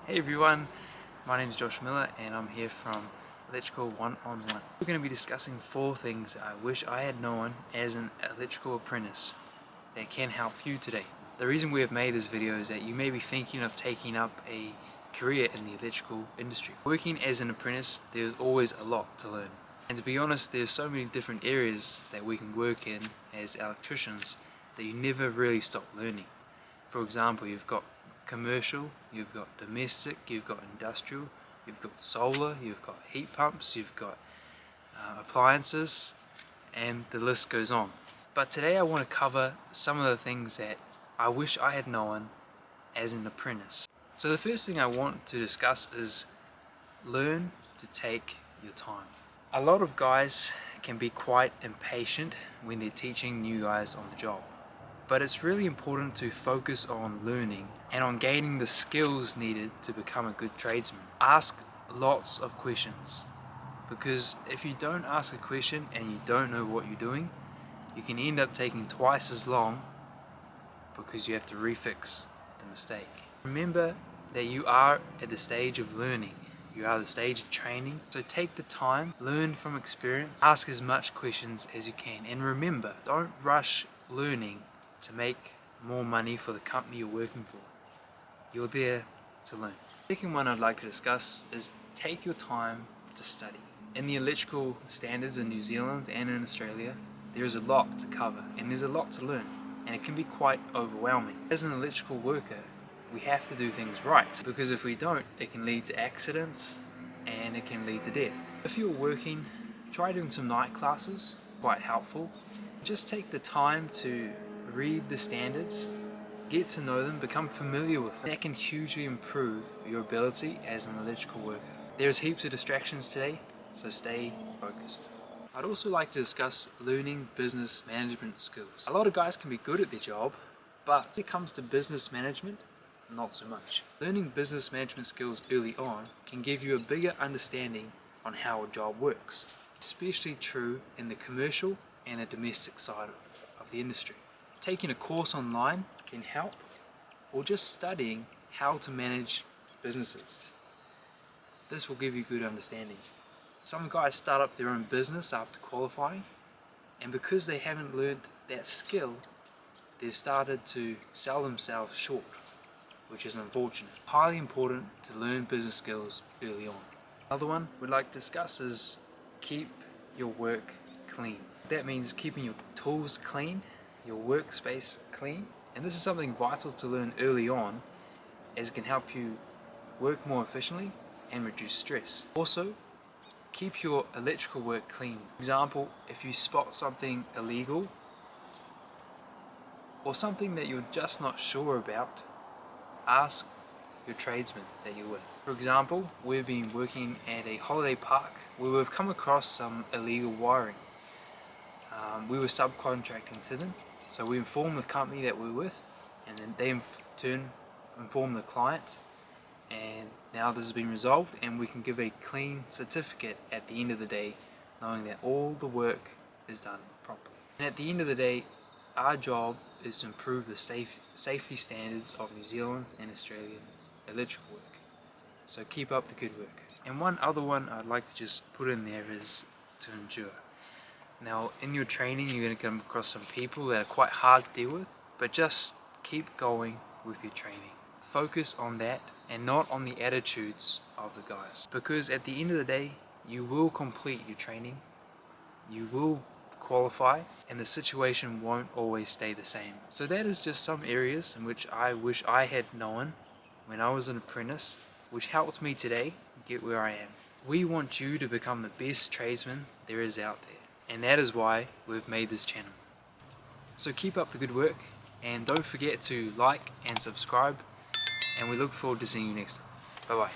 Hey everyone, my name is Josh Miller and I'm here from Electrical One-on-One. We're going to be discussing 4 things I wish I had known as an electrical apprentice that can help you today. The reason we have made this video is that you may be thinking of taking up a career in the electrical industry. Working as an apprentice, there's always a lot to learn. And to be honest, there's so many different areas that we can work in as electricians that you never really stop learning. For example, you've got commercial, you've got domestic, you've got industrial, you've got solar, you've got heat pumps, you've got appliances, and the list goes on. But today I want to cover some of the things that I wish I had known as an apprentice. So the first thing I want to discuss is learn to take your time. A lot of guys can be quite impatient when they're teaching new guys on the job. But it's really important to focus on learning and on gaining the skills needed to become a good tradesman. Ask lots of questions, because if you don't ask a question and you don't know what you're doing, you can end up taking twice as long because you have to refix the mistake. Remember that you are at the stage of learning. You are at the stage of training, so take the time, learn from experience, ask as much questions as you can, and remember, don't rush learning to make more money for the company you're working for. You're there to learn. The second one I'd like to discuss is take your time to study. In the electrical standards in New Zealand and in Australia, there is a lot to cover and there's a lot to learn, and it can be quite overwhelming. As an electrical worker, we have to do things right, because if we don't, it can lead to accidents and it can lead to death. If you're working, try doing some night classes, quite helpful. Just take the time to read the standards, get to know them, become familiar with them. That can hugely improve your ability as an electrical worker. There's heaps of distractions today, so stay focused. I'd also like to discuss learning business management skills. A lot of guys can be good at their job, but when it comes to business management, not so much. Learning business management skills early on can give you a bigger understanding on how a job works. Especially true in the commercial and the domestic side of the industry. Taking a course online can help, or just studying how to manage businesses. This will give you good understanding. Some guys start up their own business after qualifying, and because they haven't learned that skill, they've started to sell themselves short, which is unfortunate. Highly important to learn business skills early on. Another one we'd like to discuss is keep your work clean. That means keeping your tools clean, your workspace clean, and this is something vital to learn early on, as it can help you work more efficiently and reduce stress. Also, keep your electrical work clean. For example, if you spot something illegal or something that you're just not sure about, ask your tradesman that you're with. For example, we've been working at a holiday park where we've come across some illegal wiring. We were subcontracting to them, so we informed the company that we're with, and then they in turn informed the client, and now this has been resolved and we can give a clean certificate at the end of the day, knowing that all the work is done properly. And at the end of the day, our job is to improve the safety standards of New Zealand and Australian electrical work. So keep up the good work. And one other one I'd like to just put in there is to endure. Now, in your training, you're going to come across some people that are quite hard to deal with, but just keep going with your training. Focus on that and not on the attitudes of the guys. Because at the end of the day, you will complete your training, you will qualify, and the situation won't always stay the same. So that is just some areas in which I wish I had known when I was an apprentice, which helped me today get where I am. We want you to become the best tradesman there is out there. And that is why we've made this channel. So keep up the good work, and don't forget to like and subscribe, and we look forward to seeing you next time. Bye bye.